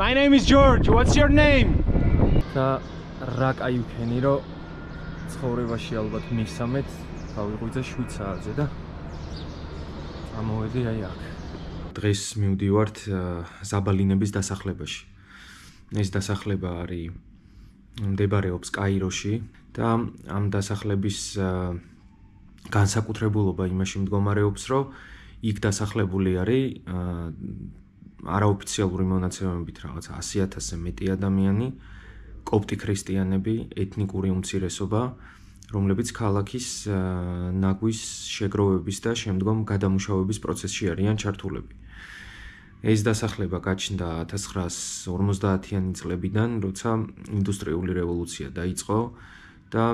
My name is George. What's your name? და რა კაი ვქენი რომ ცხოვრებაში ალბათ მისამეთ გავიღვიძე შვიცარიაზე და ამოვედი აი აქ. დღეს მივდივართ ზაბალინების დასახლებაში. ეს დასახლება არის მდებარეობს კაიროში და ამ დასახლების განსაკუთრებულობა იმაში მდგომარეობს, რომ იქ დასახლებული არის არაოფიციალური მონაცემებით რაღაც 100,000-ზე მეტი ადამიანი, კოპტი ქრისტიანები, ეთნიკური უმცირესობა, რომლებიც ქალაქის ნაგვის შეგროვების და შემდგომ გადამუშავების პროცესში არიან ჩართულები. ეს დასახლება გაჩნდა 1950-იანი წლებიდან, როცა ინდუსტრიული რევოლუცია დაიწყო და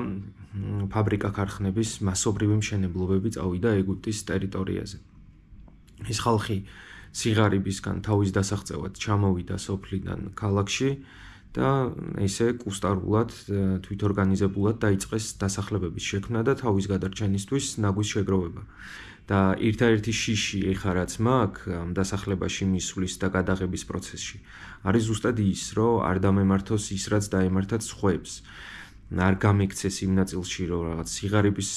ფაბრიკა-ქარხნების მასობრივი მშენებლობები წავიდა ეგვიპტის ტერიტორიაზე. ეს ხალხი სიღარიბისგან თავის დასაღწევად ჩამოვიდა სოფლიდან ქალაქში და ესე კუსტარულად თვითორგანიზებულად დაიწყეს დასახლებების შექმნა და თავის გადარჩენისთვის ნაგვის შეგროვება. და ერთადერთი შიში ეხა რაც მაქვს ამ დასახლებაში მისვლის და გადაღების პროცესში არის ზუსტად ის, რომ არ დამემართოს ის, რაც დაემართათ სხვებს. არ გამექცეს იმ ნაწილში, რომ რაღაც სიღარიბის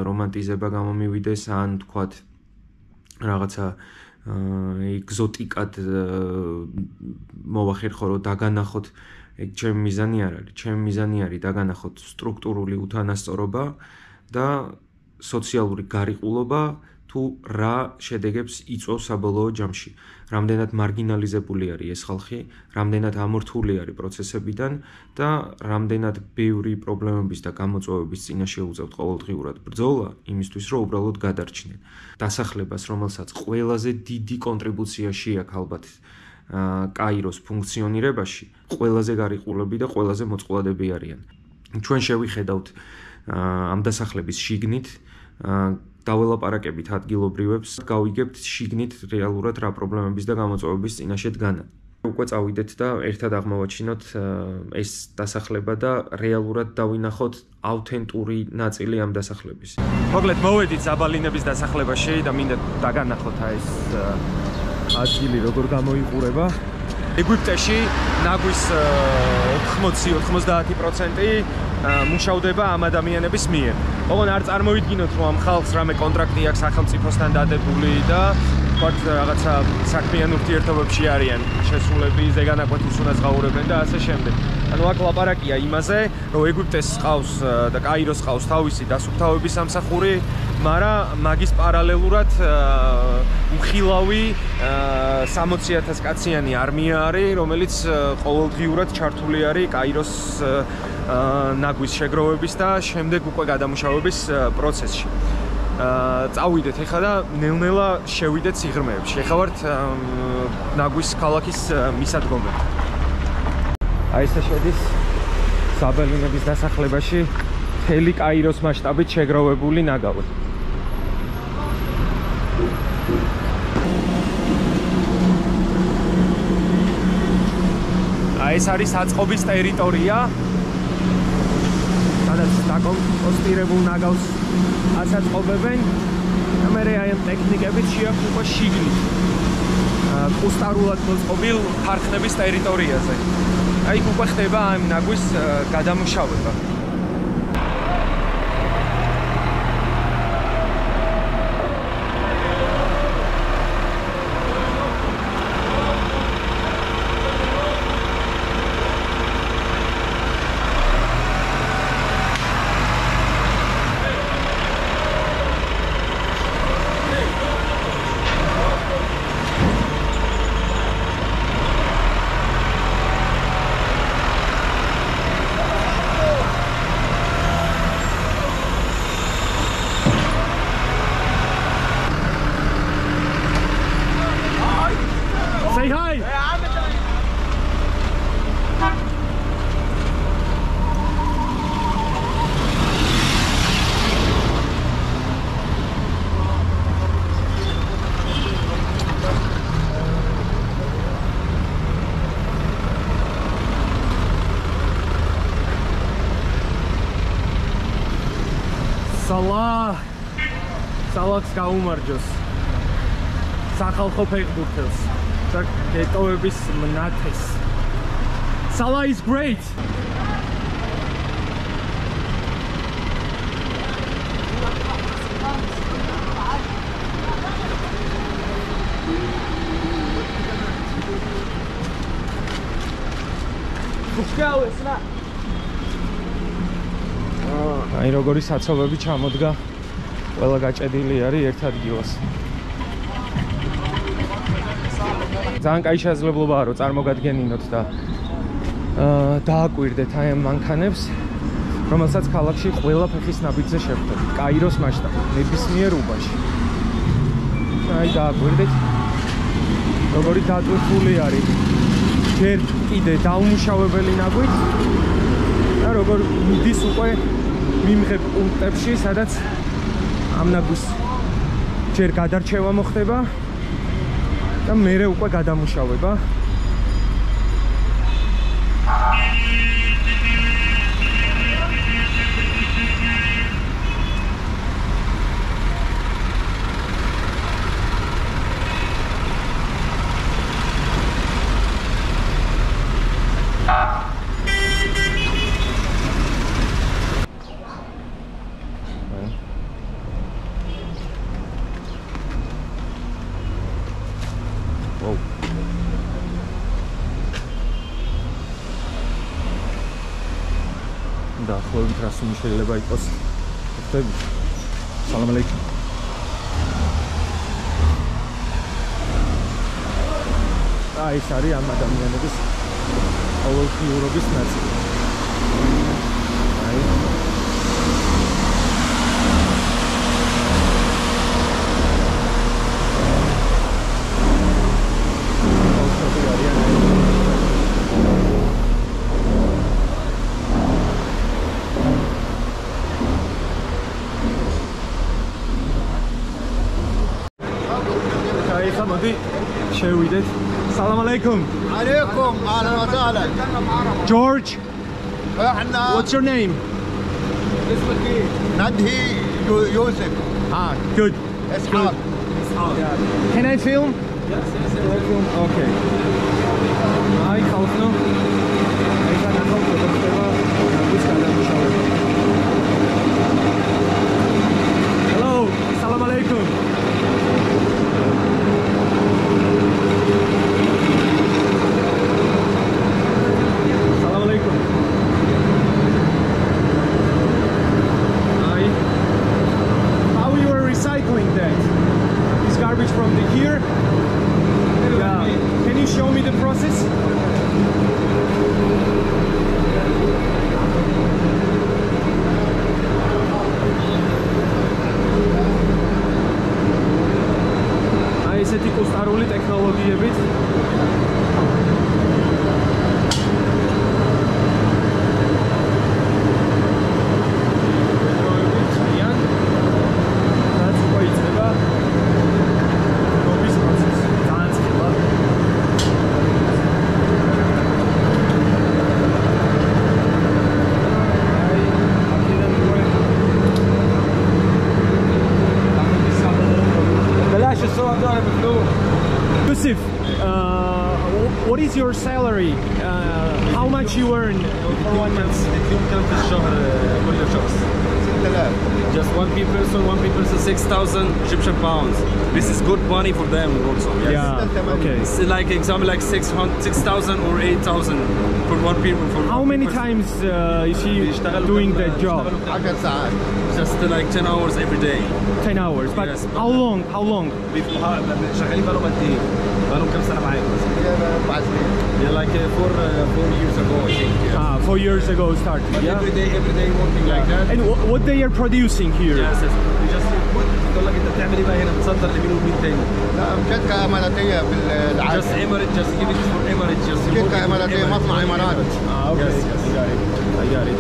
რომანტიზება გამომივიდეს, ან თქვათ რაღაცა ეგზოტიკად მოვახერხო, რომ დაგანახოთ, ეგ ჩემი მიზანი არ არის. ჩემი მიზანი არის დაგანახოთ სტრუქტურული უთანასწორობა და სოციალური გარიყულობა თუ რა შედეგებს იწვევს საბოლოო ჯამში. რამდენად მარგინალიზებული არის ეს ხალხი, რამდენად ამორთული არის პროცესებიდან და რამდენად ბევრი პრობლემების და გამოწვევების წინაშე უწევთ ყოველდღიურად ბრძოლა იმისთვის, რომ უბრალოდ გადარჩნენ. დასახლებას, რომელსაც ყველაზე დიდი კონტრიბუცია შეაქვს ალბათ კაიროს ფუნქციონირებაში, ყველაზე გარიყულები და ყველაზე მოწყვლადები არიან. ჩვენ შევიხედავთ ამ დასახლების შიგნით, დაველაპარაკებით ადგილობრივებს, გავიგებთ შიგნით რეალურად რა პრობლემების და გამოწვევების წინაშე დგანა. უკვე წავიდეთ და ერთად აღმოვაჩინოთ ეს დასახლება და რეალურად დავინახოთ ავთენტური ნაწილი ამ დასახლების. მოკლედ მოვედით ზაბალინების დასახლებაში და მინდა დაგანახოთ ეს ადგილი როგორ გამოიყურება. ეგვიპტეში ნაგვის 80-90% მუშავდება ამ ადამიანების მიერ. ოღონდ არ წარმოვიდგინოთ, რომ ამ ხალხს რამე კონტრაქტი აქვს სახელმწიფოსთან დადებული და თქვათ რაღაცა საქმიან ურთიერთობებში არიან შესულები, ზეგანაკვეთის უნდას ღაურებენ და ასე შემდეგ. ანუ აქ ლაპარაკია იმაზე, რომ ეგვიპტეს ყავს და კაიროს ყავს თავისი დასუფთავების სამსახური, მაგრამ მაგის პარალელურად უხილავი 60,000 კაციანი არმია არის, რომელიც ყოველდღიურად ჩართული არის კაიროს ნაგვის შეგროვების და შემდეგ უკვე გადამუშავების პროცესში. წავიდეთ ეხლა და ნელ-ნელა შევიდეთ სიღრმეებში. ეხლა ვართ ნაგვის ქალაქის მისადგომად. აი ესე შედის ზაბალინების დასახლებაში მთელი კაიროს მასშტაბით შეგროვებული ნაგავი. აი ეს არის აწყობის ტერიტორია. სადაც დაკომპოსტირებულ ნაგავს ასაწყობებენ და მე აი ამ ტექნიკებით შეაქვს უკვე შიგნით კუსტარულად მოწყობილ ქარხნების ტერიტორიაზე. აი იქ უკვე ხდება ამ ნაგვის გადამუშავება. Say hi! Salaks გაუმარჯოს სახალხო ფეხბურთელს და გეტოვების მნათეს. Salah is great. აი როგორი საცობები ჩამოდგა, ყველა გაჭედილი არის ერთ ადგილას. ძალიან კაი შესაძლებლობაა რომ წარმოგადგენინოთ და დააკვირდეთ აი ამ მანქანებს, რომელსაც ქალაქში ყველა ფეხის ნაბიჯზე შეხვდებით, კაიროს მასშტაბით, ნებისმიერ უბანში. აი დააკვირდეთ, როგორი დატვირთული არის ჯერ კიდე დაუმუშავებელი ნაგვით და როგორ მიდის უკვე მიმღებ პუნქტებში, სადაც ამ ნაგვის ჯერ გადარჩევა მოხდება და მერე უკვე გადამუშავება. და ხოლმე რასუმი შეიძლება იყოს. ხდები. სალამ ალეიქუმ. აი ეს არის ამ ადამიანების ყოველდღიურობის ნაწილი. აი شويدت السلام عليكم. عليكم اهلا وسهلا. George. احنا What's your name? اسمك ايه؟ ندهي يوسف. Good. اسحاق. Can I film? Yes. Okay. Hi, خلصنا. Hello. السلام عليكم. From the here. Yeah. Can you show me the process? აი ესეთი კუსტარული ტექნოლოგიებით Yusuf, what is your salary? How much you earn for 1 month? Just one person 6,000 Egyptian pounds. This is good money for them also. Yes. Yeah, okay. It's like example like 6,000 or 8,000 for one people. For how many times is he doing that job? Just like 10 hours every day. 10 hours, but Yes, how long? How long? شغالين بقالهم قد ايه؟ بقالهم كام سنة معاك؟ Yeah, like 4 years ago I think. Yeah. 4 years ago started. But Yeah. every day working like that. And what they are producing here? Yes, yes. You just put يقول لك انت بتعمل ايه بقى هنا بتصدر لمين ومين تاني. لا شركة إماراتية بالعالم. Just Emirates, just give it for Emirates. Just شركة إماراتية مصنع إمارات. Okay. Yes, yes. I got it.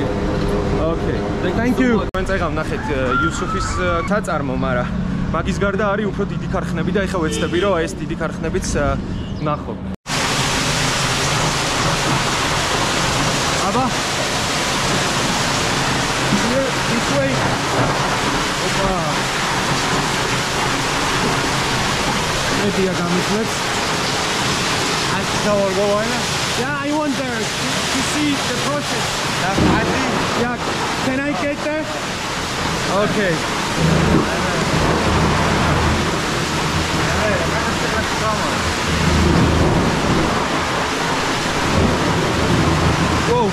Okay. Thank you. ჩვენ წეგავ ნახეთ იუსუფის თაწარმო, მაგრამ მაგის გარდა არის უფრო დიდი ქარხნები და ეხლა ვეცდები რომ ეს დიდი ქარხნებიც ნახო. აბა. This way. Opa. მედია გამისმებს. ასე დავარგო ვაინა. Yeah, I want to see the process. Yeah, can I get there? Okay. Whoa.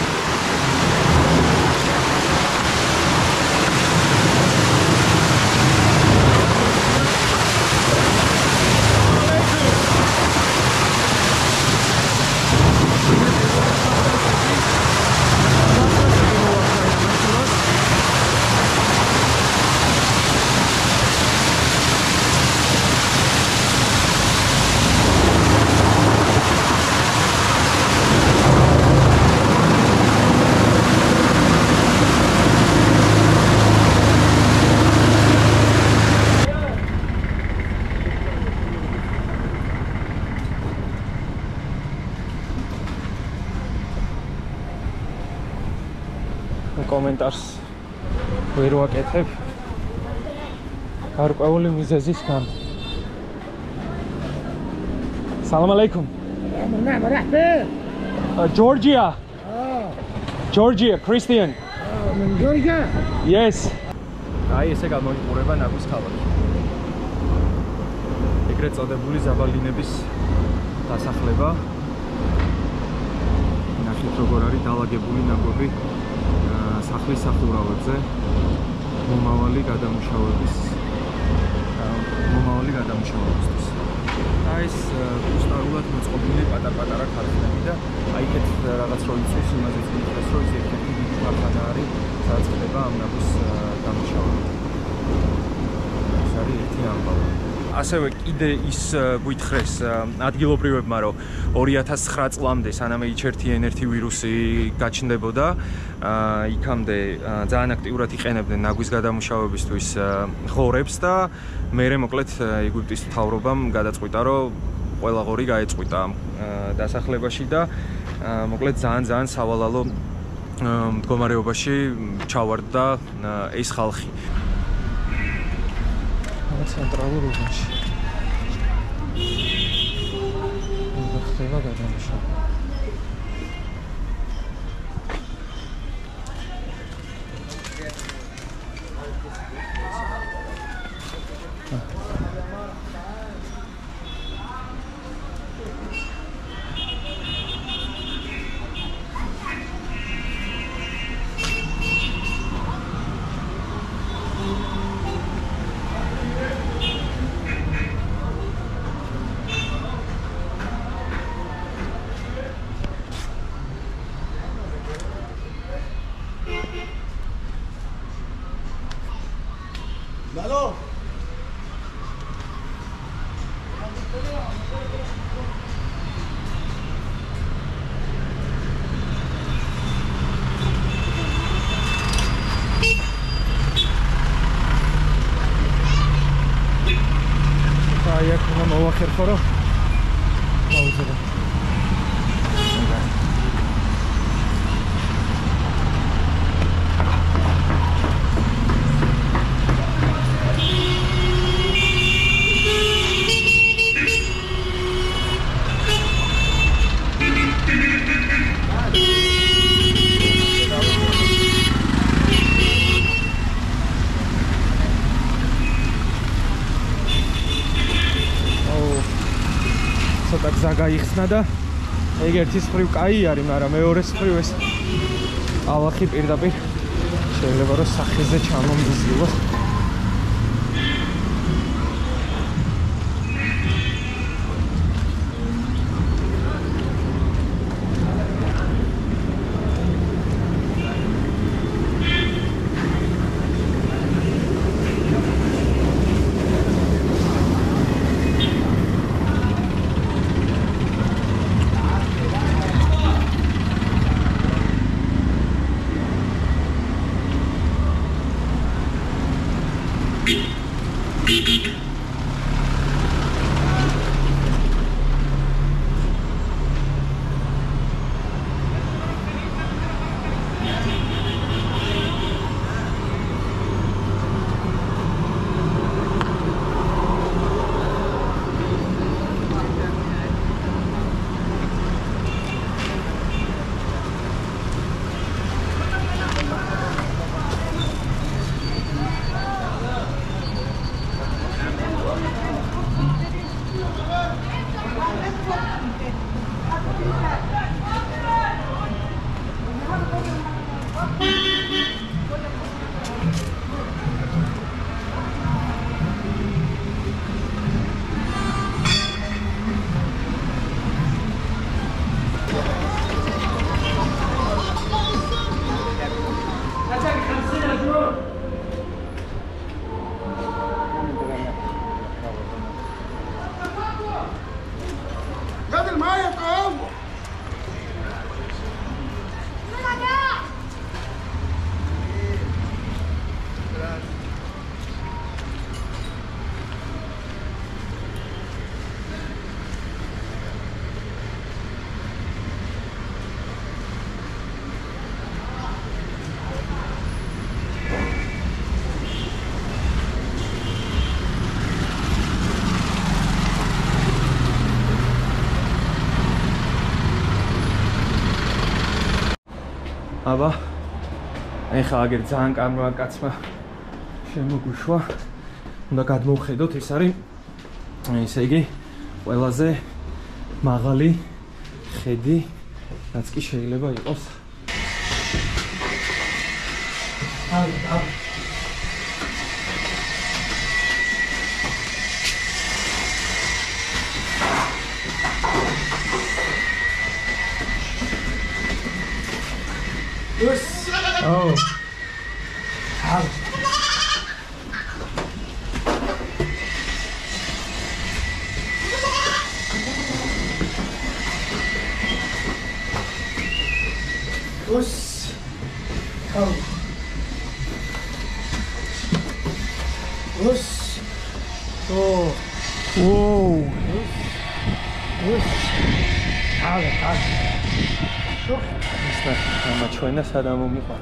კომენტარს ვერ ვაკეთებ გარკვეული მიზეზის გამო. Salam alaikum. Georgia. Georgia, Christian. Georgia? Yes. აი ესე გამოიყურება ნაგვის ქალაქი. ეგრეთ წოდებული ზაბალინების დასახლება. ნახეთ როგორ არის დალაგებული ნაგები სახლის სახურავებზე მომავალი გადამუშავებისთვის. აი ეს უსტარულად მოწყობილი პატარ-პატარა ქარხნები და აი ეგეთ რაღაც რო იწვის იმაზე წინდეს რომ ეს ერთ-ერთი დიდი ქარხანა არის სადაც ხდება ამ ნაგვის დამუშავება. ეს არის ერთი ამბავი. ასევე კიდე ის გვითხრეს ადგილობრივებმა რომ 2009 წლამდე სანამ H1N1 ვირუსი გაჩნდებოდა იქამდე ძალიან აქტიურად იყენებდნენ ნაგვის გადამუშავებისთვის ღორებს და მერე მოკლედ ეგვიპტის მთავრობამ გადაწყვიტა რომ ყველა ღორი გაეწყვიტა დასახლებაში და მოკლედ ძალიან სავალალო მდგომარეობაში ჩავარდა ეს ხალხი. ცენტრალურ უბანში. ხდება გადამუშავება. Hello. აი აქ უნდა მოვახერხო რომ გაუძებო. ცოტა გზა გაიხსნა და ეგ ერთის მხრივ კაი არის, მაგრამ მეორეს მხრივ ეს ალახი პირდაპირ შეიძლება რომ სახეზე ჩამომგზილოს. აბა ეხლა აგერ ძალიან კარგმა კაცმა შემოგვიშვა. უნდა გადმოვხედოთ, ეს არის ესე იგი ყველაზე მაღალი ხედი, რაც კი შეიძლება იყოს. Oh. მაჩვენა სადამ მომიყვა.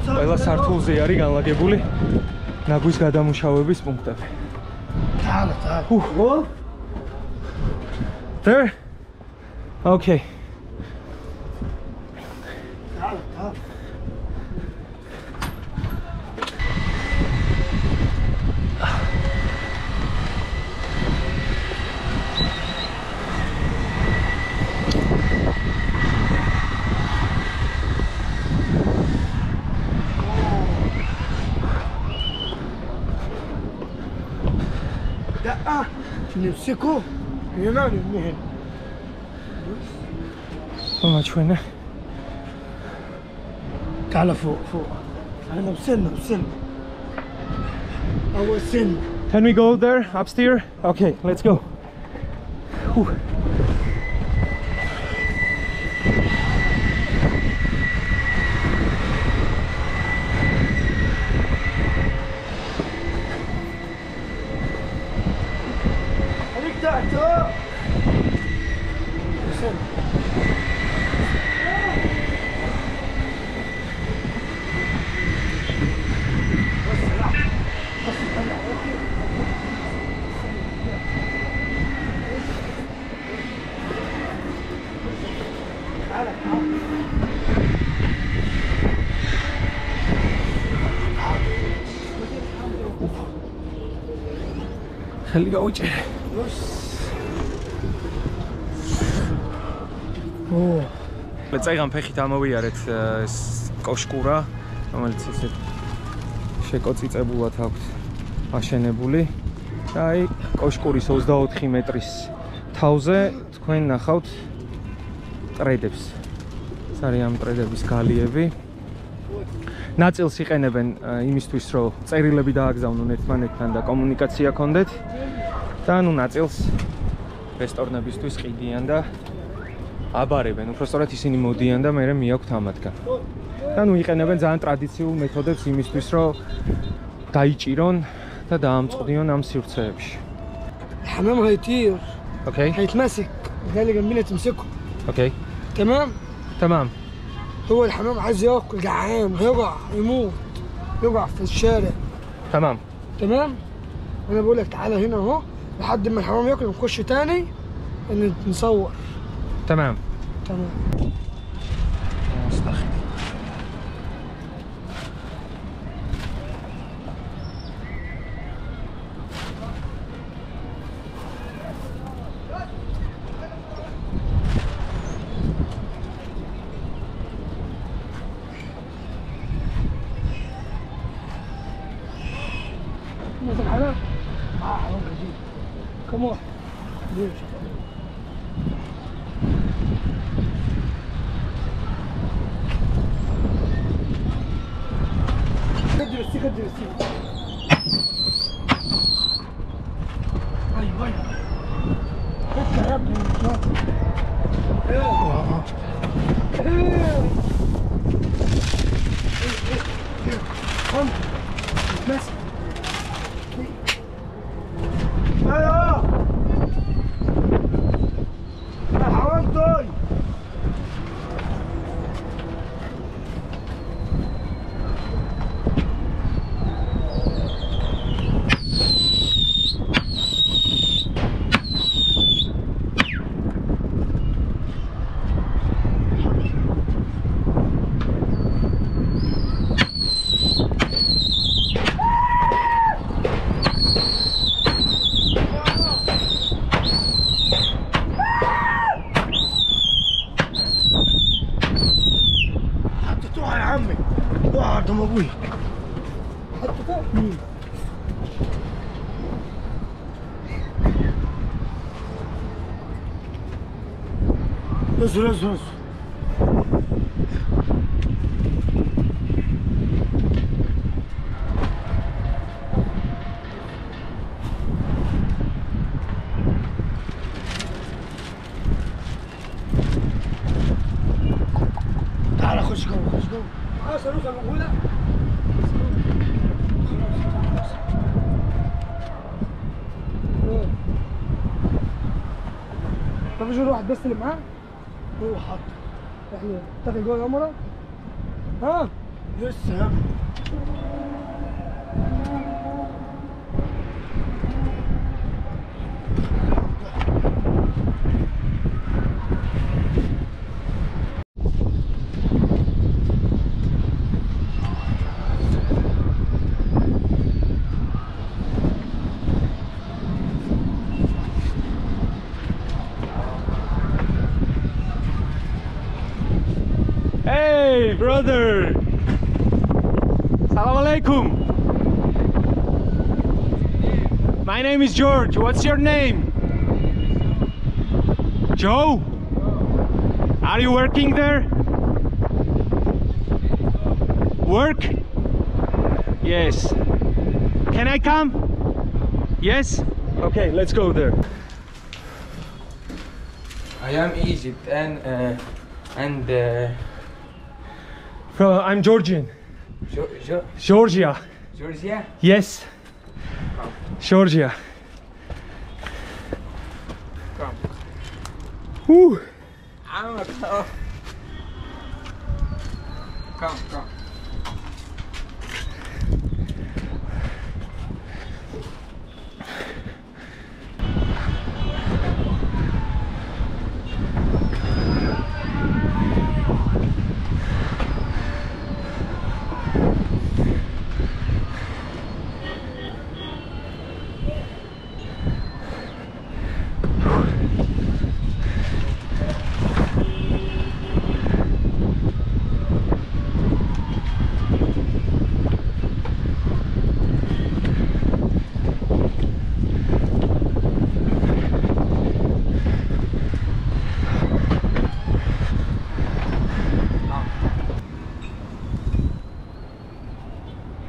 ყველა სართულზე არის განლაგებული ნაგვის გადამუშავების პუნქტები. There? Okay. نمسكه هنا نرميه هنا. وما تعال فوق فوق. انا بسن. أول سن. Can we go there upstairs? Okay, let's go. Whew. خلي قوي წაიღან ფეხით ამოვიარეთ ეს კოშკურა, რომელიც ისე შეკოწიწებულად აქვს აშენებული. და აი კოშკურის 24 მეტრის თავზე თქვენ ნახავთ ტრედებს. ეს არის ამ ტრედების გალიები. ნაწილს იყენებენ იმისთვის, რომ წერილები დააგზავნონ ერთმანეთთან და კომუნიკაცია ქონდეთ. და ნუ ნაწილს რესტორნებისთვის ყიდიან და აბარებენ, უბრალოდ ისინი მოდიან და მერე მიაქვთ ამათგან. და ნუ იყენებენ ძალიან ტრადიციულ მეთოდებს იმისთვის, რომ დაიჭირონ და დაამწყდიონ ამ სივრცეებში. الحمام هيطير. اوكي. هيتمسك. ده اللي جنبنا تمسكه. اوكي. تمام. هو الحمام عايز ياكل، جعان، هيقع يموت. يقع في الشارع. تمام. انا بقول لك تعالى هنا اهو لحد ما الحمام ياكل ونخش تاني نصور. تمام. Come on. ايوه انت يا ابني رز تعال خش جوه خش جوه صاروخ موجودة طب مش واحد بس اللي معاه هو حاط احنا داخل جوه العمرة ها لسه Hey, brother! Salam alaikum! My name is George. What's your name? Joe? Are you working there? Work? Yes. Can I come? Yes? Okay, let's go there. I am Egypt and I'm Georgian. Georgia. Georgia? Yes. Georgia. Come. Woo. Come.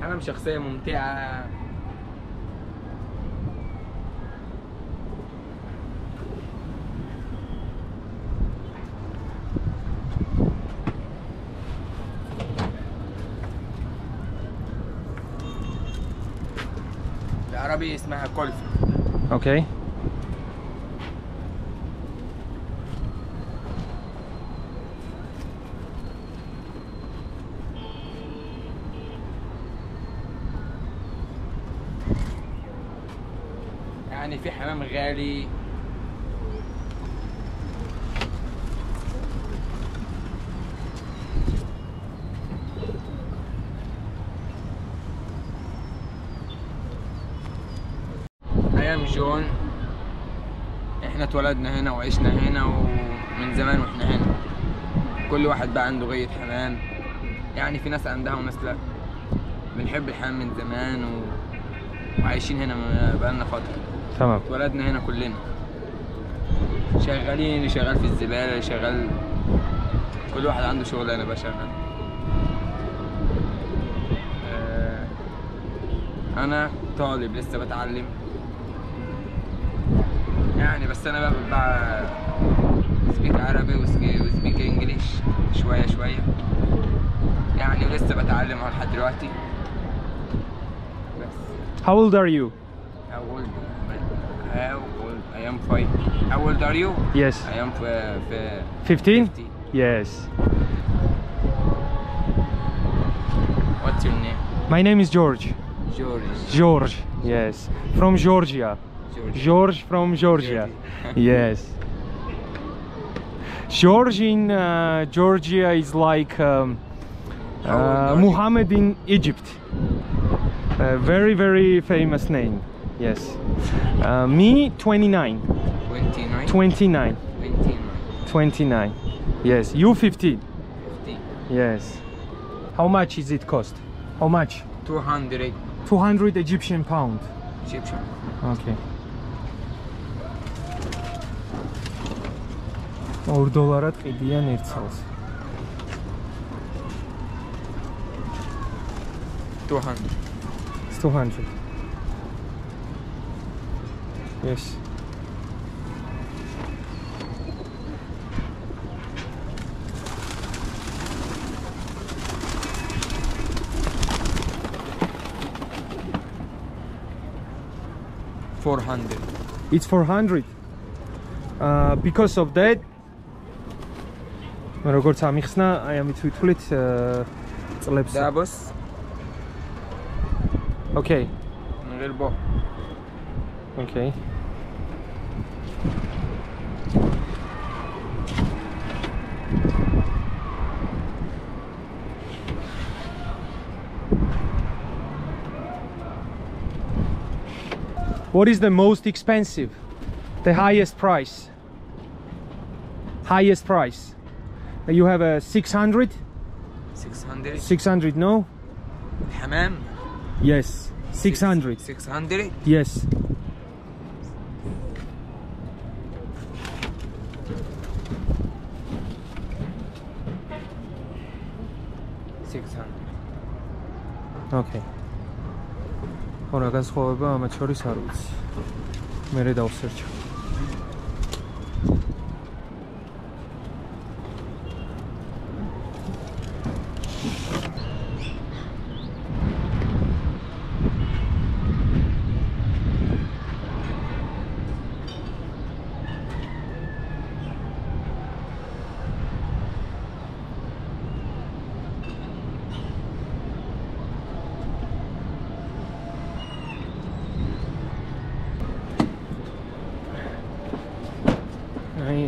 حمام شخصية ممتعة. بالعربي اسمها كولف. Okay. يعني في حمام غالي أيام جون. احنا اتولدنا هنا وعشنا هنا ومن زمان واحنا هنا. كل واحد بقى عنده غاية حمام، يعني في ناس عندها وناس لا. بنحب الحمام من زمان وعايشين هنا بقالنا فترة. تمام. اتولدنا هنا كلنا. شغالين، اللي شغال في الزبالة، اللي شغال، كل واحد عنده شغل. أنا بقى شغال. أنا طالب لسه بتعلم يعني، بس أنا بقى سبيك عربي وسبيك إنجليش شوية يعني، ولسه بتعلم لحد دلوقتي. How old are you? How old? I am 5. How old are you? Yes. I am 15? 50. Yes. What's your name? My name is George. George. Yes. From Georgia. George from Georgia. Yes. George in Georgia is like Muhammad in Egypt. Very, very famous name. Yes. Me 29. 29. 29. 29. Yes. You 15. 15. Yes. How much is it cost? How much? 200 200 Egyptian pound. Egyptian. Okay. $2 ყიდიან ერთ წელს. 200. It's 200. Yes. $400. It's 400. Because of that, როგორც ამიხსნა, აი ამით ვითვლით წლებს. და ბოს. Okay. ნერბო. Okay. What is the most expensive? The highest price? Highest price. You have a 600? 600. 600, no? حمام. Yes. 600. 600. Yes. Okay. Ora განსხვავება ამათ შორის არ ვიცი. მე დავსერჩო.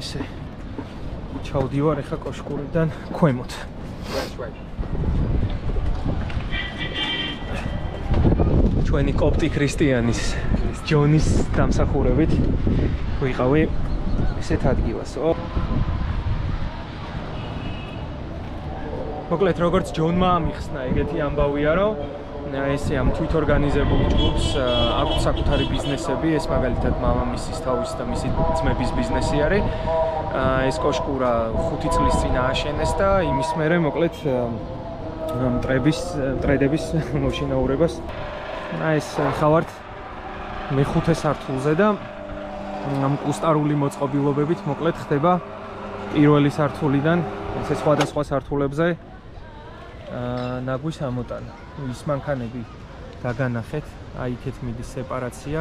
ესე ჩავდივარ ახლა კოშკურიდან ქვემოთ. ჩვენი კოპტი ქრისტიანის ჯონის დამსახურებით ვიყავი ესეთ ადგილას. მოკლედ როგორც ჯონმა ამიხსნა, ეგეთი ამბავია, რომ ესე ამ თვითორგანიზებულ ჯგუფს აქვს საკუთარი ბიზნესები, ეს მაგალითად მამამისის თავის და მისი ძმების ბიზნესი არის. ეს კოშკურა 5 წლის წინ ააშენეს და იმის მერე მოკლედ მტრედების მოშინაურებას. ეს ხავართ მე-5 სართულზე და ამ კუსტარული მოწყობილობებით მოკლედ ხდება პირველი სართულიდან ესე სხვადასხვა სართულებზე ნაგვის ამოტანა. ის მანქანები დაგანახეთ, აი იქეთ მიდის სეპარაცია.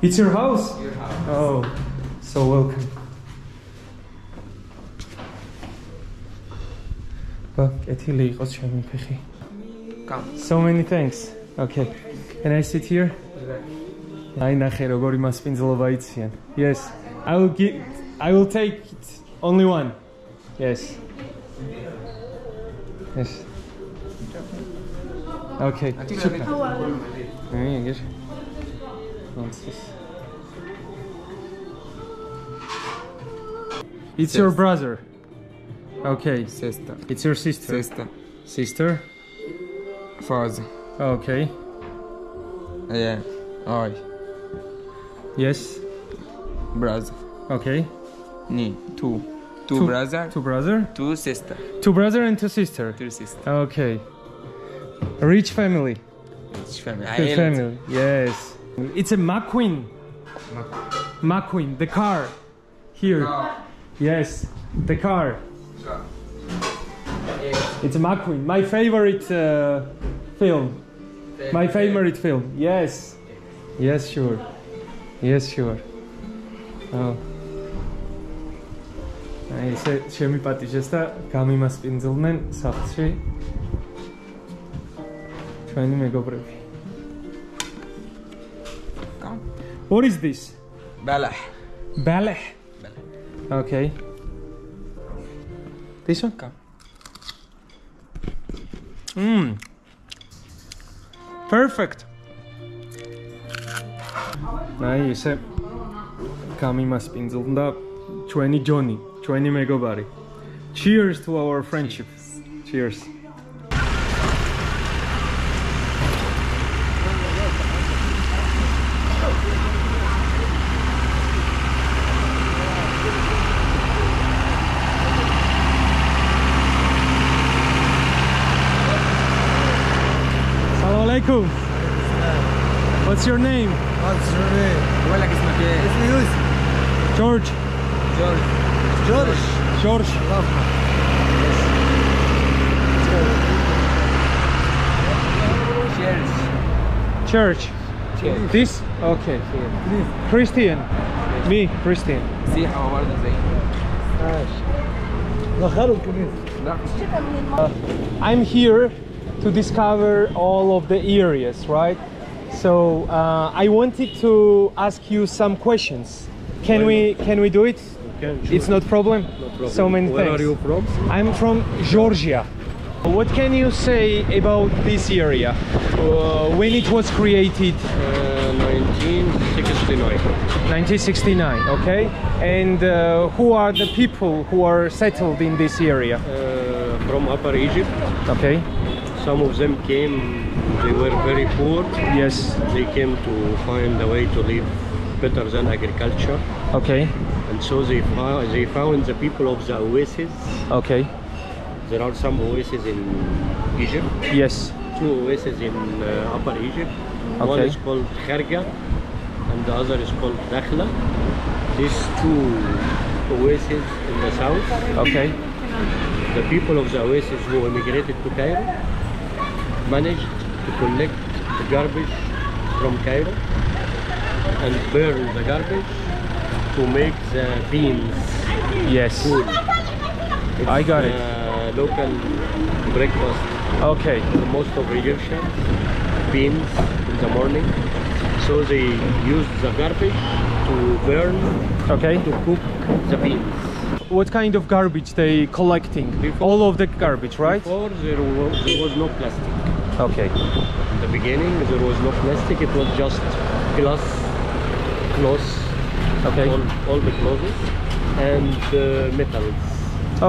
It's your house? Your house. Oh, so welcome. კეთილი იყოს ჩემი ფეხი. Come. So many thanks. Okay. Can I sit here? აი ნახე როგორი მასპინძლობა იციან. Yes. I will take it. Only one. Yes. Yes. Okay. Super. Very good. It's your brother. Okay. Sister. It's your sister. Sister. Sister. Father. Okay. Yeah. I. Yes. Brother. Okay. Me. Two brother. Two brother. Two sister. Two brother and two sister. Two sister. Okay. A rich family. Rich family. Good family. Yes. It's a McQueen. McQueen. The car. Here. Yes. The car. It's a McQueen. My favorite film. My favorite film. Yes. Yes, sure. Yes, sure. Oh. ესე შემიპატიჟეს და გამიმასპინძლნენ სახლში ჩვენი მეგობრები. What is this? Balah. Balah. Okay. This one? Perfect. აი ესე გამიმასპინძლდა ჩვენი ჯონი, ჩვენი მეგობარი. Cheers to our friendship. Cheers. Assalamualaikum. What's your name? What's your name? بقول لك اسمك ايه؟ اسمي يوسف. George. جورج. George. Cheers. Church. Cheers. This? Okay. Christian. Me, Christian. مسيحي هو برضه زي دخلوا الكنيسة. I'm here to discover all of the areas, right? So I wanted to ask you some questions. Can we do it? Okay, sure. It's not problem. No problem. So many Where thanks. are you from? I'm from Georgia. What can you say about this area? When it was created? 1969. 1969. Okay. And who are the people who are settled in this area? From Upper Egypt. Okay. Some of them came, they were very poor. Yes. They came to find a way to live better than agriculture. Okay. And so they found the people of the oases. Okay. There are some oases in Egypt. Yes. 2 oases in Upper Egypt. One Okay. is called Kharga and the other is called Dakhla. These 2 oases in the south. Okay. The people of the oasis who immigrated to Cairo managed to collect the garbage from Cairo and burn the garbage to make the beans Yes. food. I got it. Local breakfast Okay. for most of Egyptians, beans in the morning. So they used the garbage to burn Okay. to cook the beans. What kind of garbage they collecting? All of the garbage, right? Before there was no plastic. Okay. In the beginning there was no plastic, it was just glass, clothes, Okay. all the clothes and metals.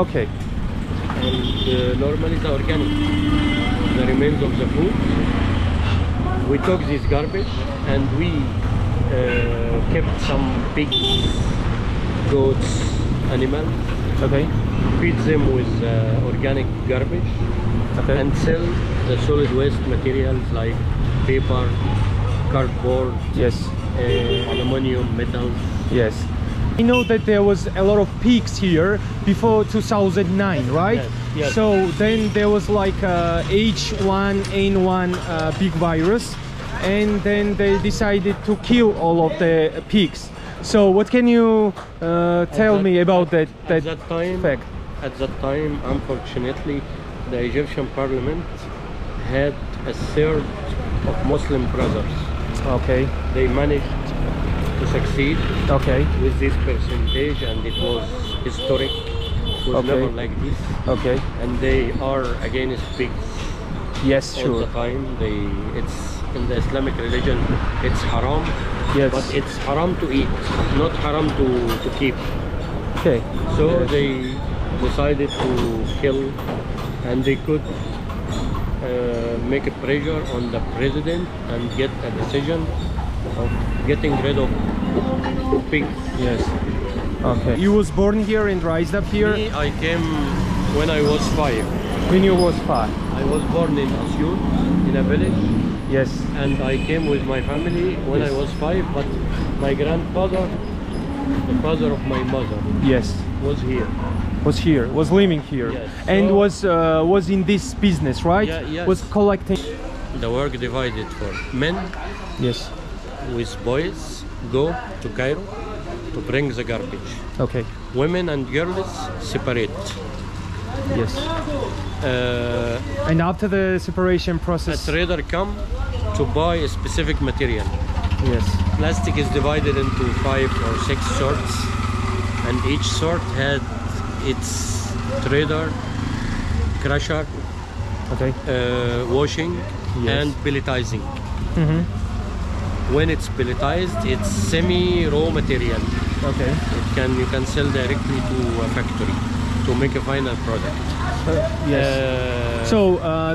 Okay. And normally the organic, the remains of the food. We took this garbage and we kept some pigs, goats, animals, Okay. feed them with organic garbage Okay. and sell the solid waste materials like paper, cardboard, Yes. aluminium, metals. Yes. I know that there was a lot of pigs here before 2009, right? Yes, yes. So then there was like H1N1 big virus, and then they decided to kill all of the pigs. So what can you tell me about that At that time, fact? At that time, unfortunately, the Egyptian parliament had a third of Muslim brothers. Okay. They managed to succeed Okay. with this percentage, and it was historic. It was Okay. never like this. Okay. And they are against pigs Yes, all sure. the time. It's in the Islamic religion, it's haram. Yes. But it's haram to eat, not haram to keep. Okay. So Yes. they decided to kill, and they could make a pressure on the president and get a decision of getting rid of pigs. Yes. Okay. You was born here and raised up here Me, I came when I was 5. when you was 5. I was born in Asyut, in a village, Yes. and I came with my family when Yes. I was 5, but my grandfather, the father of my mother, Yes. was here. Was here. Was living here. Yes. And So- was in this business, right? Yeah, yes. Was collecting. The work divided for men Yes. with boys go to Cairo to bring the garbage. Okay. Women and girls separate. Yes. A And after the separation process. trader come to buy a specific material. Yes. Plastic is divided into 5 or 6 sorts, and each sort had its trader, crusher, Okay. washing, and pelletizing. When it's pelletized, it's semi-raw material. Okay. You can sell directly to a factory to make a final product. Yes. So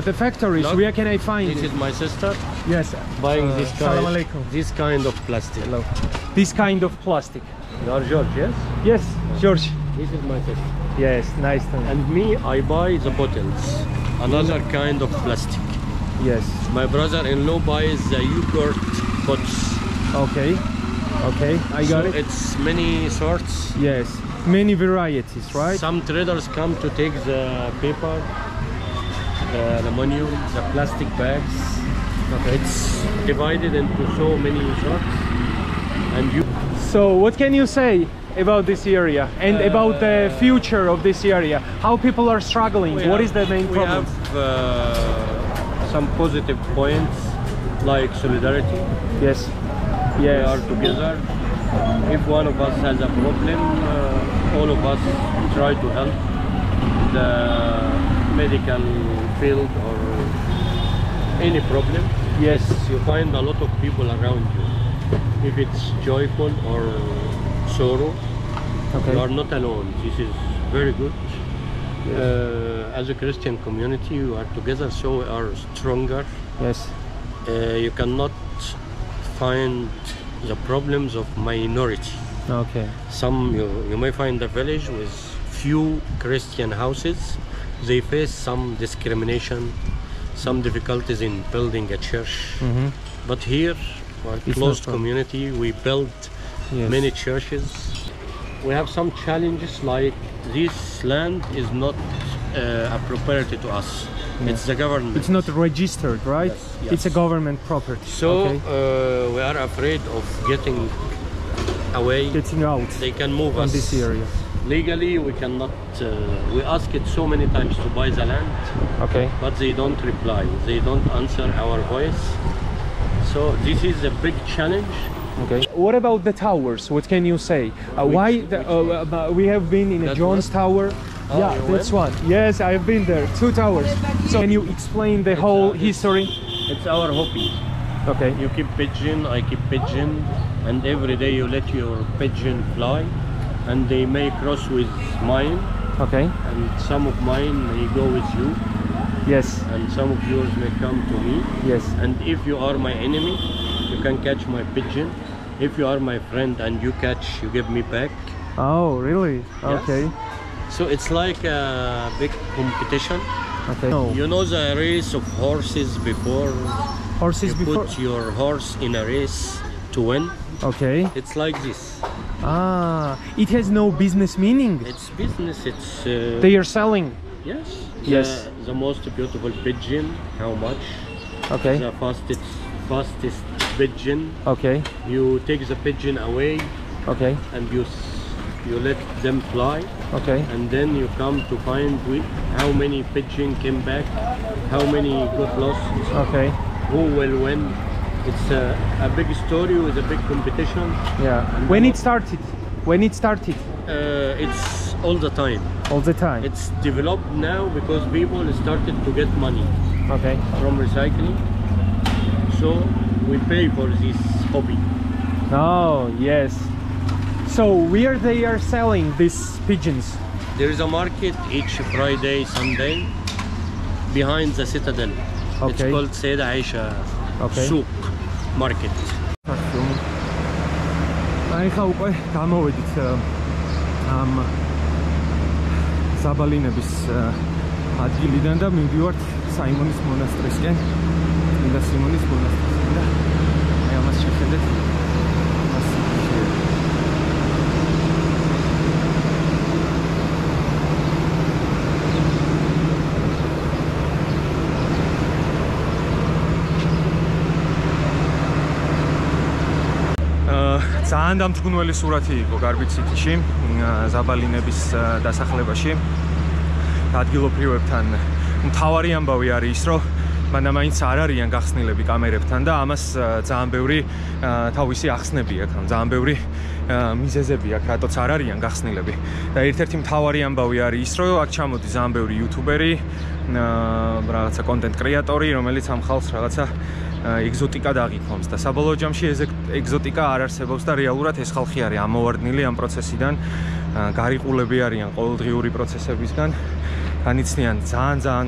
the factories, look, where can I find This it? is my sister Yes. buying Salam alaikum. this kind of plastic. Hello. This kind of plastic. You are George, yes? Yes, George. This is my sister. Yes, nice to meet. And me, I buy the bottles, another kind of plastic. Yes. My brother-in-law buys the yogurt pots. Okay. Okay, I got So it. it's many sorts. Yes, many varieties, right? Some traders come to take the paper, the aluminum, the plastic bags. Okay. It's divided into so many sorts. And you So what can you say about this area and about the future of this area? How people are struggling? What is the main problem? We have some positive points like solidarity. Yes. We Yes. are together. If one of us has a problem, all of us try to help the medical field or any problem. Yes. You find a lot of people around you. If it's joyful or sorrow, Okay. you are not alone. This is very good. As a Christian community, we are together, so we are stronger. Yes. You cannot find the problems of minority. Okay. You may find a village with few Christian houses. They face some discrimination, some difficulties in building a church. But here, we're a It's closed not community. We built Yes. many churches. We have some challenges like this land is not a property to us. It's the government. It's not registered, right? Yes, yes. It's a government property. So okay. we are afraid of getting away. Getting out They can move from us. this area. Legally, we cannot. We ask it so many times to buy the land, Okay. but they don't reply. They don't answer our voice. So this is a big challenge. Okay. What about the towers? What can you say? Why we have been in a That Jones one? Tower? Oh, Yeah, you that's went? one. Yes, I have been there. 2 towers. So can you explain the whole history? It's our hobby. Okay. You keep pigeon, I keep pigeon, and every day you let your pigeon fly, and they may cross with mine, Okay. and some of mine may go with you, Yes. and some of yours may come to me. Yes. And if you are my enemy, you can catch my pigeon. If you are my friend and you catch, you give me back. Oh, really? Yes. Okay. So it's like a big competition. Okay. No. You know the race of horses before Horses you before. put your horse in a race to win? Okay. It's like this. Ah, it has no business meaning. It's business. It's They are selling. yes. Yes. The most beautiful pigeon. How much? Okay. The fastest pigeon. Okay. You take the pigeon away Okay. and you let them fly, Okay. and then you come to find how many pigeon came back, how many got lost, Okay. who will win. It's a big story with a big competition. Yeah. When it started? When it started? It's all the time. All the time. It's developed now because people started to get money Okay. from recycling, so we pay for this hobby. Oh, yes. So where they are selling these pigeons? There is a market each Friday, Sunday behind the citadel. It's Okay. called Sayyida Aisha Okay. Souk Market. აიხა უკვე გამოვედით ამ საბალინების ადგილიდან და მივდივართ საიმონის მონასტრისკენ. და სიმონის მონასტრისკენ და აი ამას შეხედეთ. ძალიან დამთგუნველი სურათი იყო გარბით სიტიში, ზაბალინების დასახლებაში. ადგილობრივებთან მთავარი ამბავი არის ის, რომ მანამაინც არ არიან გახსნილები კამერებთან და ამას ძალიან ბევრი თავისი ახსნები აქვს, ძალიან ბევრი მიზეზები აქვს, რატოც არ არიან გახსნილები. და ერთ-ერთი მთავარი ამბავი არის ის, რომ აქ ჩამოდი ძალიან ბევრი იუთუბერი, რაღაცა კონტენტ კრეატორი, რომელიც ამ ხალხს რაღაცა ეგზოტიკა დაღიქმავს და საბოლოო ჯამში ეს ეგზოტიკა არ არსებობს და რეალურად ეს ხალხი არის ამოვარდნილი ამ პროცესიდან, გარიყულები არიან ყოველდღიური პროცესებისგან, განიცდიან ძალიან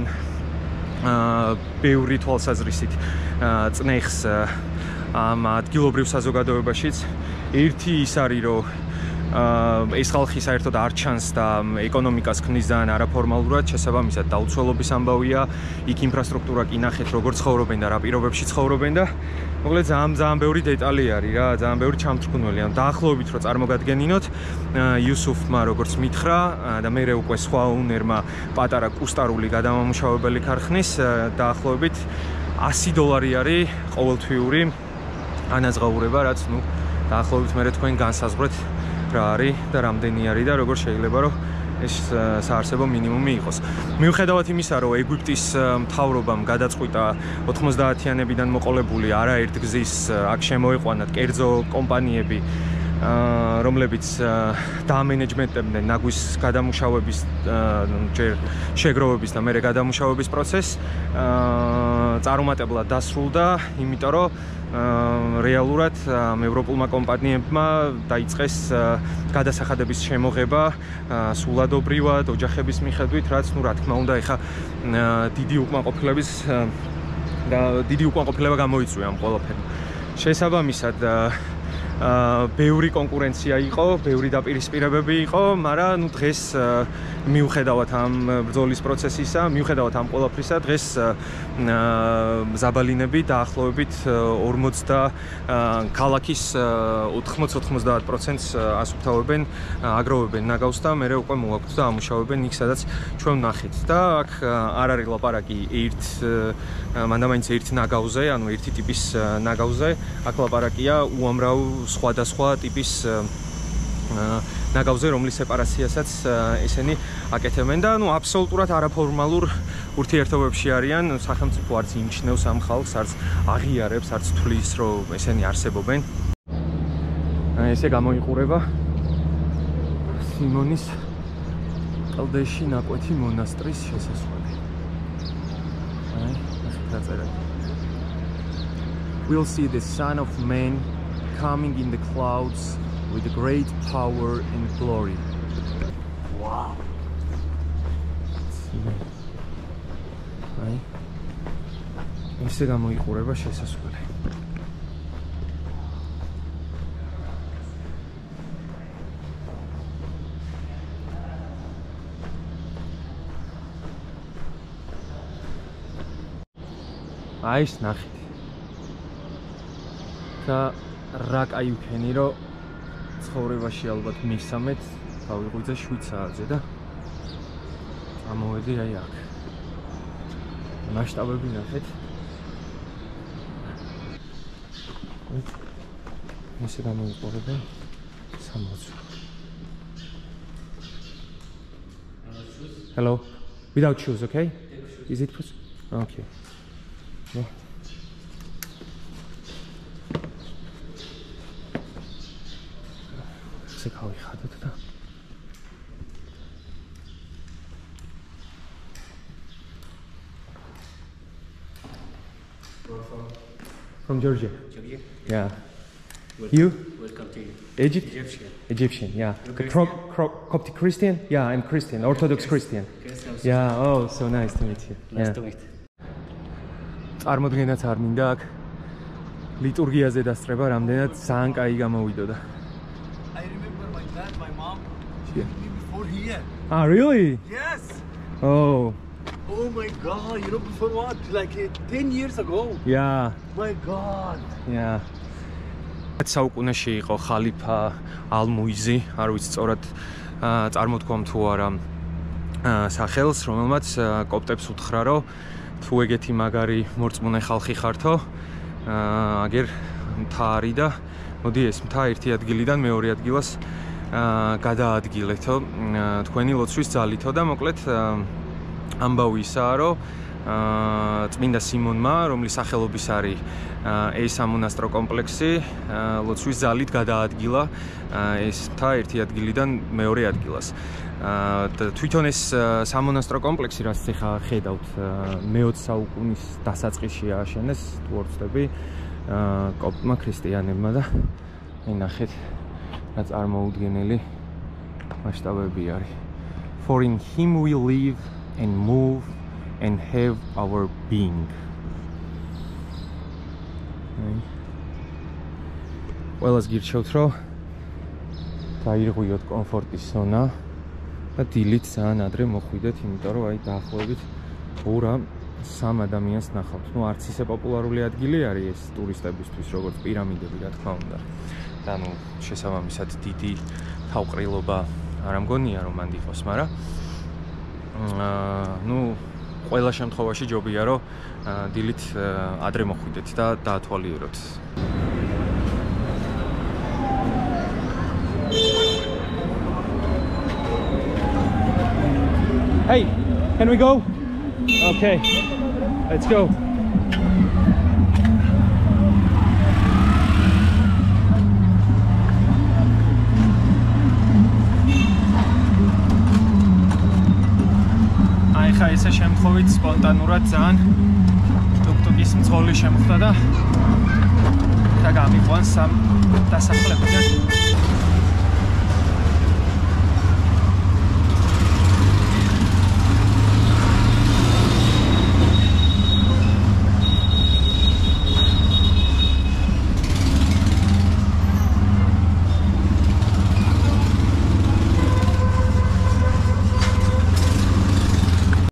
ბევრი თვალსაზრისით წნეხს ამ ადგილობრივ საზოგადოებაშიც. ერთი ის არის, რომ ეს ხალხი საერთოდ არ ჩანს და ეკონომიკას ქმნის ძალიან არაფორმალურად, შესაბამისად დაუცველობის ამბავია, იქ ინფრასტრუქტურა კი ნახეთ როგორ ცხოვრობენ და რა პირობებში ცხოვრობენ და მოკლედ ძალიან ბევრი დეტალი არის რა, ძალიან ბევრი ჩამთრქმელი. დაახლოებით რომ წარმოგადგენინოთ, იუსუფმა როგორც მითხრა და მე უკვე სხვა უნერმა პატარა კუსტარული გადამამუშავებელი ქარხნის დაახლოებით $100 არის ყოველთვიური ანაზღაურება, რაც დაახლოებით მე თქვენ განსაზღვრეთ რა არის და რამდენი არის და როგორ შეიძლება რომ ეს საარსებო მინიმუმი იყოს. მიუხედავად იმისა, რომ ეგვიპტის მთავრობამ გადაწყვიტა 90-იანებიდან მოყოლებული არაერთგზის აქ შემოიყვანათ კერძო კომპანიები, რომლებიც დაამენეჯმენტებდნენ ნაგვის გადამუშავების ჯერ შეგროვების და მერე გადამუშავების პროცესს, წარუმატებლად დასრულდა, იმიტომ რომ რეალურად ევროპულმა კომპანიებმა დაიწყეს გადასახადების შემოღება სულადობრივად, ოჯახების მიხედვით, რაც რა თქმა უნდა ეხა დიდი უკმაყოფილება გამოიწვია ამ ყველაფერს. შესაბამისად ბევრი კონკურენცია იყო, ბევრი დაპირისპირებები იყო, მაგრამ დღეს მიუხედავად ამ ბრძოლის პროცესისა, მიუხედავად ამ ყველაფრისა, დღეს ზაბალინები დაახლოებით 40 ქალაქის 80-90%-ს ასუფთავებენ, აგროვებენ ნაგავს და მერე უკვე მოაქვთ და ამუშავებენ იქ, სადაც ჩვენ ვნახეთ. და აქ არ არის ლაპარაკი მანდამაინც ერთ ნაგავზე, ანუ ერთი ტიპის ნაგავზე, აქ ლაპარაკია უამრავ სხვადასხვა ტიპის ნაგავზე, რომლის სეპარაციასაც ესენი აკეთებენ და აბსოლუტურად არაფორმალურ ურთიერთობებში არიან, სახელმწიფო არც იმჩნევს ამ ხალხს, არც აღიარებს, არც თვლის, რომ ესენი არსებობენ. ესე გამოიყურება სიმონის კლდეში ნაკვეთი მონასტრის შესასვლელი. We'll see the Son of Man coming in the clouds with great power and glory. Wow. ესე გამოიყურება შესასვლელი. აი ეს ნახეთ. და რა კაი ვქენი, რომ ცხოვრებაში ალბათ მესამედ დავიღვიძე შვიცარიაზე და ამოვედი აი აქ. მასშტაბები ნახეთ. ესე გამოიყურება 60. Hello. Without shoes, okay? Is it possible? Okay. No. ესე გავიხადოთ და From Georgia. Georgia? Yeah. Welcome. You? Welcome to you. Egypt? Egyptian, yeah. Coptic Christian? Yeah, I'm Christian, Orthodox Christian. Yeah, oh, so nice to meet you. Nice to meet. წარმოდგენაც არ მინდა აქ ლიტურგიაზე დასწრება, რამდენად ძალიან კაი გამოვიდოდა. I remember my dad, my mom, she met me before here. Ah, really? Yes. Oh, Oh my God, you know before what? Like 10 years ago. yeah, My God. yeah. საუკუნეში იყო ხალიფა ალ-მუიზი, არ ვიცი სწორად წარმოთქვამ თუ არა სახელს, რომელმაც კოპტებს უთხრა, რომ თუ ეგეთი მაგარი მორწმუნე ხალხი ხართო, აგერ მთა არის და მოდი ეს მთა ერთი ადგილიდან მეორე ადგილას გადაადგილეთო თქვენი ლოცვის ძალითო და მოკლედ ამბავი ისაა, რომ წმინდა სიმონმა, რომლის სახელობის არის ეს სამონასტრო კომპლექსი, ლოცვის ძალით გადაადგილა ეს მთა ერთი ადგილიდან მეორე ადგილას. თვითონ ეს სამონასტრო კომპლექსი, რაც ახლა ხედავთ, მე-20 საუკუნის დასაწყისში ააშენეს, თუ არ ვცდები, კოპტმა ქრისტიანებმა და ნახეთ, რა წარმოუდგენელი მასშტაბები არის. For in him we live and move and have our being. Ყველას გირჩევთ, რომ დაირღვიოთ კომფორტის ზონა და დილით ძალიან ადრე მოხვიდეთ, იმიტომ რომ აი დაახლოებით 2-3 ადამიანს ნახავთ. ნუ არც ისე პოპულარული ადგილი არის ეს ტურისტებისთვის, როგორც პირამიდები, რა თქმა უნდა. და ნუ შესაბამისად დიდი თავყრილობა არ ამგონია რომ მანდ იყოს, მაგრამ ნუ ყველა შემთხვევაში ჯობია რომ დილით ადრე მოხვიდეთ და დაათვალიეროთ. Hey, can we go? Okay, let's go. ხა ესე შემთხვევით სპონტანურად ძალიან ტუკ-ტუკის მძღოლი შემხვდა და გამიყვანს ამ დასახლებიდან.